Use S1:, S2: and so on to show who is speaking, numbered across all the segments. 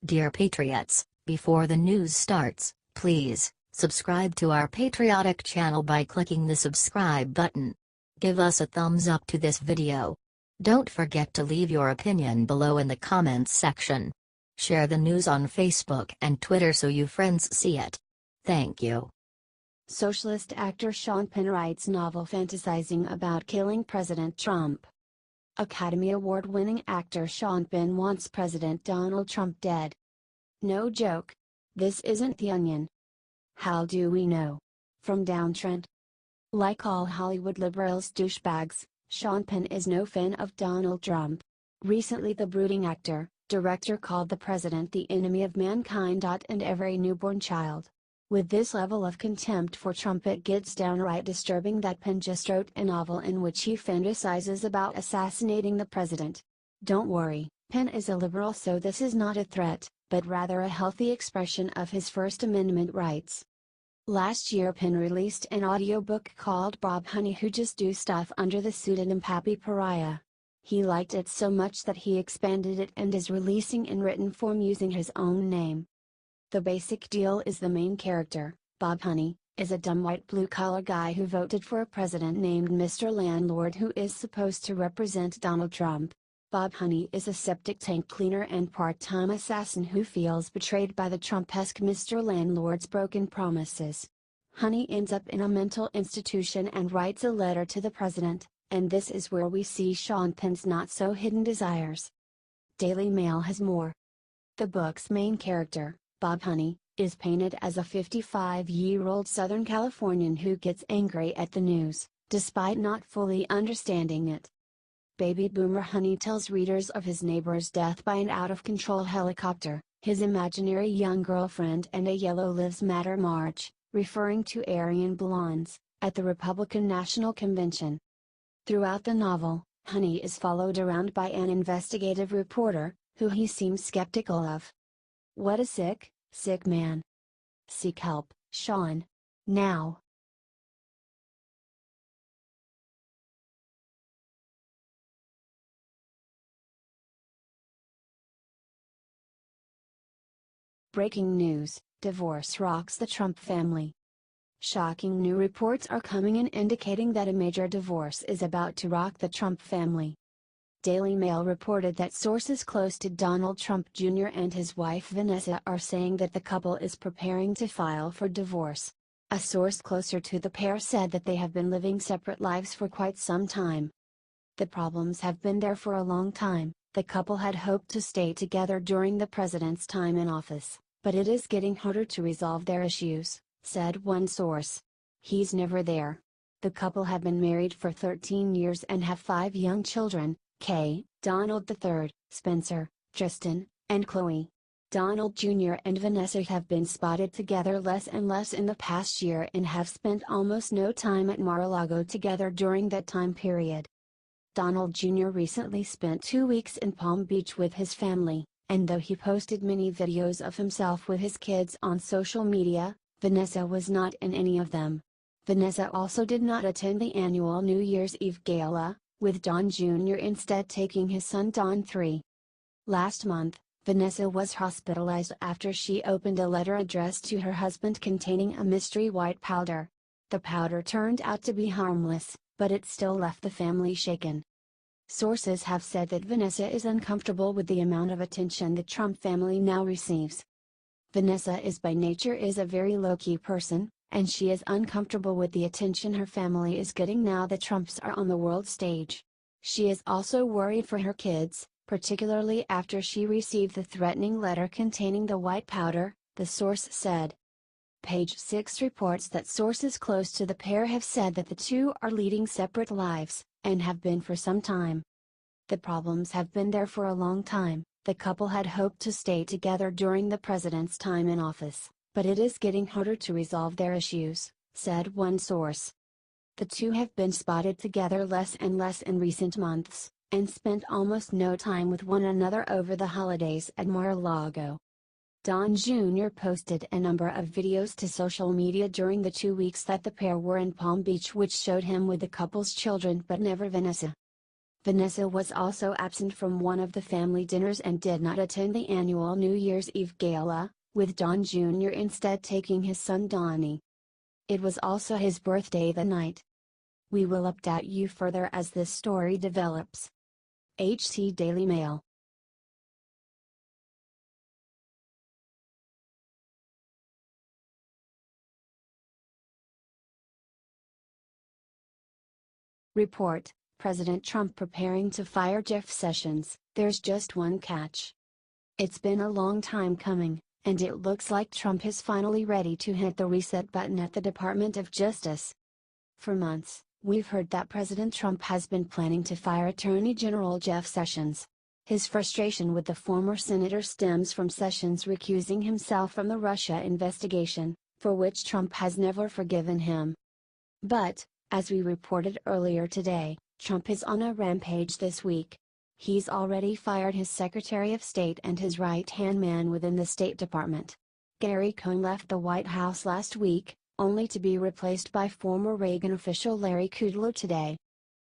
S1: Dear Patriots, before the news starts, please subscribe to our patriotic channel by clicking the subscribe button. Give us a thumbs up to this video. Don't forget to leave your opinion below in the comments section. Share the news on Facebook and Twitter so you friends see it. Thank you.
S2: Socialist actor Sean Penn writes novel fantasizing about killing President Trump. Academy Award-winning actor Sean Penn wants President Donald Trump dead. No joke. This isn't The Onion. How do we know? From Downtrend. Like all Hollywood liberals douchebags, Sean Penn is no fan of Donald Trump. Recently the brooding actor, director called the president the enemy of mankind and every newborn child. With this level of contempt for Trump, it gets downright disturbing that Penn just wrote a novel in which he fantasizes about assassinating the president. Don't worry, Penn is a liberal, so this is not a threat, but rather a healthy expression of his First Amendment rights. Last year Penn released an audiobook called Bob Honey Who Just Do Stuff under the pseudonym Pappy Pariah. He liked it so much that he expanded it and is releasing in written form using his own name. The basic deal is the main character, Bob Honey, is a dumb white blue-collar guy who voted for a president named Mr. Landlord who is supposed to represent Donald Trump. Bob Honey is a septic tank cleaner and part-time assassin who feels betrayed by the Trump-esque Mr. Landlord's broken promises. Honey ends up in a mental institution and writes a letter to the president, and this is where we see Sean Penn's not-so-hidden desires. Daily Mail has more. The book's main character, Bob Honey, is painted as a 55-year-old Southern Californian who gets angry at the news, despite not fully understanding it. Baby boomer Honey tells readers of his neighbor's death by an out-of-control helicopter, his imaginary young girlfriend and a Yellow Lives Matter march, referring to Aryan blondes, at the Republican National Convention. Throughout the novel, Honey is followed around by an investigative reporter, who he seems skeptical of. What a sick man. Seek help, Sean. Now. Breaking news, divorce rocks the Trump family. Shocking new reports are coming in indicating that a major divorce is about to rock the Trump family. Daily Mail reported that sources close to Donald Trump Jr. and his wife Vanessa are saying that the couple is preparing to file for divorce. A source closer to the pair said that they have been living separate lives for quite some time. The problems have been there for a long time. The couple had hoped to stay together during the president's time in office, but it is getting harder to resolve their issues, said one source. He's never there. The couple have been married for 13 years and have 5 young children, Kay, Donald III, Spencer, Tristan, and Chloe. Donald Jr. and Vanessa have been spotted together less and less in the past year and have spent almost no time at Mar-a-Lago together during that time period. Donald Jr. recently spent 2 weeks in Palm Beach with his family, and though he posted many videos of himself with his kids on social media, Vanessa was not in any of them. Vanessa also did not attend the annual New Year's Eve gala, with Don Jr. instead taking his son Don 3. Last month, Vanessa was hospitalized after she opened a letter addressed to her husband containing a mystery white powder. The powder turned out to be harmless, but it still left the family shaken. Sources have said that Vanessa is uncomfortable with the amount of attention the Trump family now receives. Vanessa is by nature a very low-key person, and she is uncomfortable with the attention her family is getting now that Trumps are on the world stage. She is also worried for her kids, particularly after she received the threatening letter containing the white powder, the source said. Page 6 reports that sources close to the pair have said that the two are leading separate lives, and have been for some time. The problems have been there for a long time. The couple had hoped to stay together during the president's time in office, but it is getting harder to resolve their issues, said one source. The two have been spotted together less and less in recent months, and spent almost no time with one another over the holidays at Mar-a-Lago. Don Jr. posted a number of videos to social media during the 2 weeks that the pair were in Palm Beach which showed him with the couple's children but never Vanessa. Vanessa was also absent from one of the family dinners and did not attend the annual New Year's Eve gala, with Don Jr. instead taking his son Donnie. It was also his birthday that night. We will update you further as this story develops. HT Daily Mail. Report: President Trump preparing to fire Jeff Sessions. There's just one catch. It's been a long time coming, and it looks like Trump is finally ready to hit the reset button at the Department of Justice. For months, we've heard that President Trump has been planning to fire Attorney General Jeff Sessions. His frustration with the former senator stems from Sessions recusing himself from the Russia investigation, for which Trump has never forgiven him. But, as we reported earlier today, Trump is on a rampage this week. He's already fired his Secretary of State and his right-hand man within the State Department. Gary Cohn left the White House last week, only to be replaced by former Reagan official Larry Kudlow today.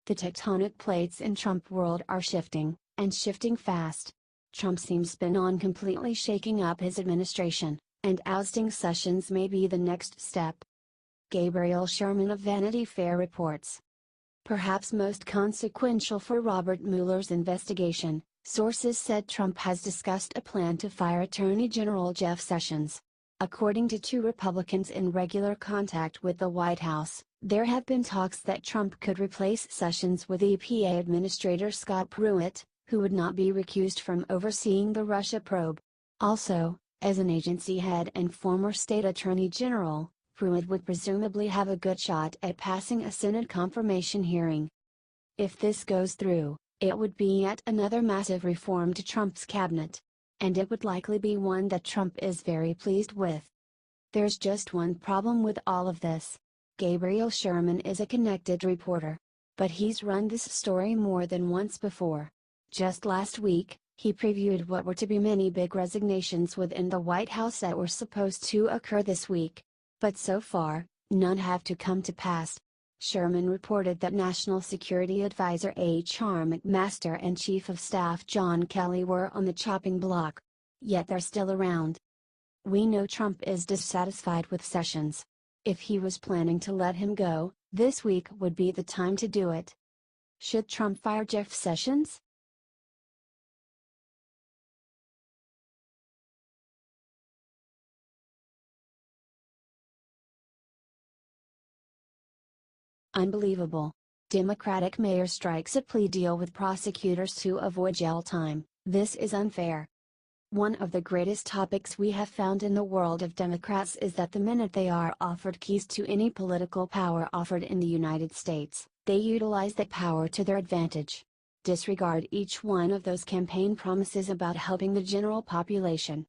S2: The tectonic plates in Trump world are shifting, and shifting fast. Trump seems bent on completely shaking up his administration, and ousting Sessions may be the next step. Gabriel Sherman of Vanity Fair reports. Perhaps most consequential for Robert Mueller's investigation, sources said Trump has discussed a plan to fire Attorney General Jeff Sessions. According to two Republicans in regular contact with the White House, there have been talks that Trump could replace Sessions with EPA Administrator Scott Pruitt, who would not be recused from overseeing the Russia probe. Also, as an agency head and former state attorney general, Pruitt would presumably have a good shot at passing a Senate confirmation hearing. If this goes through, it would be yet another massive reform to Trump's cabinet. And it would likely be one that Trump is very pleased with. There's just one problem with all of this. Gabriel Sherman is a connected reporter. But he's run this story more than once before. Just last week, he previewed what were to be many big resignations within the White House that were supposed to occur this week. But so far, none have to come to pass. Sherman reported that National Security Advisor H.R. McMaster and Chief of Staff John Kelly were on the chopping block. Yet they're still around. We know Trump is dissatisfied with Sessions. If he was planning to let him go, this week would be the time to do it. Should Trump fire Jeff Sessions? Unbelievable. Democratic mayor strikes a plea deal with prosecutors to avoid jail time. This is unfair. One of the greatest topics we have found in the world of Democrats is that the minute they are offered keys to any political power offered in the United States, they utilize that power to their advantage. Disregard each one of those campaign promises about helping the general population.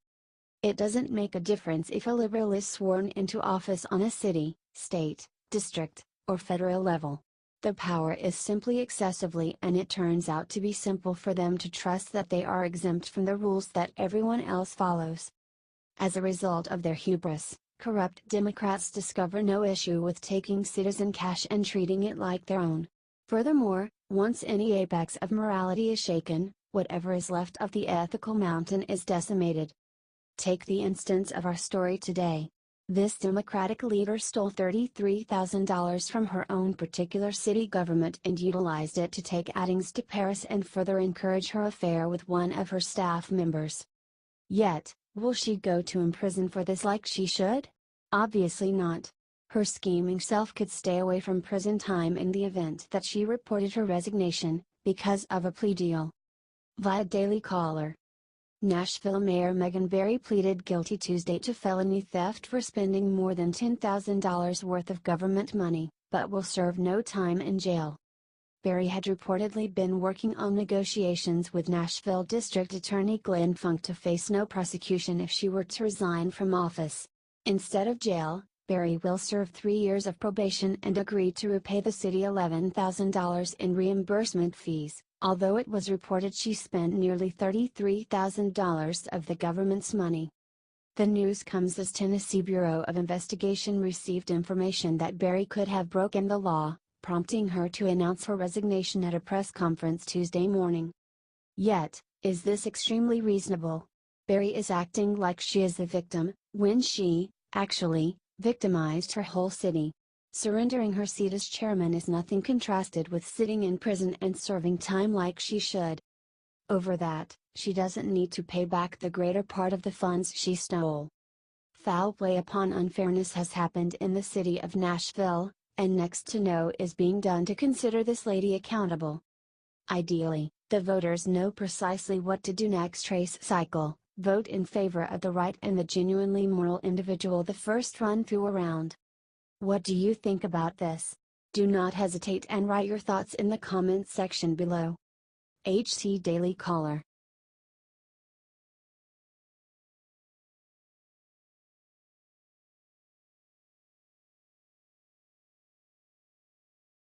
S2: It doesn't make a difference if a liberal is sworn into office on a city, state, district, or federal level. The power is simply excessively, and it turns out to be simple for them to trust that they are exempt from the rules that everyone else follows. As a result of their hubris, corrupt Democrats discover no issue with taking citizen cash and treating it like their own. Furthermore, once any apex of morality is shaken, whatever is left of the ethical mountain is decimated. Take the instance of our story today. This Democratic leader stole $33,000 from her own particular city government and utilized it to take outings to Paris and further encourage her affair with one of her staff members. Yet, will she go to prison for this like she should? Obviously not. Her scheming self could stay away from prison time in the event that she reported her resignation, because of a plea deal. Via Daily Caller. Nashville Mayor Megan Barry pleaded guilty Tuesday to felony theft for spending more than $10,000 worth of government money, but will serve no time in jail. Barry had reportedly been working on negotiations with Nashville District Attorney Glenn Funk to face no prosecution if she were to resign from office. Instead of jail, Barry will serve 3 years of probation and agreed to repay the city $11,000 in reimbursement fees, although it was reported she spent nearly $33,000 of the government's money. The news comes as Tennessee Bureau of Investigation received information that Barry could have broken the law, prompting her to announce her resignation at a press conference Tuesday morning. Yet, is this extremely reasonable? Barry is acting like she is the victim, when she, actually, victimized her whole city. Surrendering her seat as chairman is nothing contrasted with sitting in prison and serving time like she should. Over that, she doesn't need to pay back the greater part of the funds she stole. Foul play upon unfairness has happened in the city of Nashville, and next to no is being done to consider this lady accountable. Ideally, the voters know precisely what to do next race cycle: vote in favor of the right and the genuinely moral individual the first run-through around. What do you think about this? Do not hesitate and write your thoughts in the comments section below. HC Daily Caller.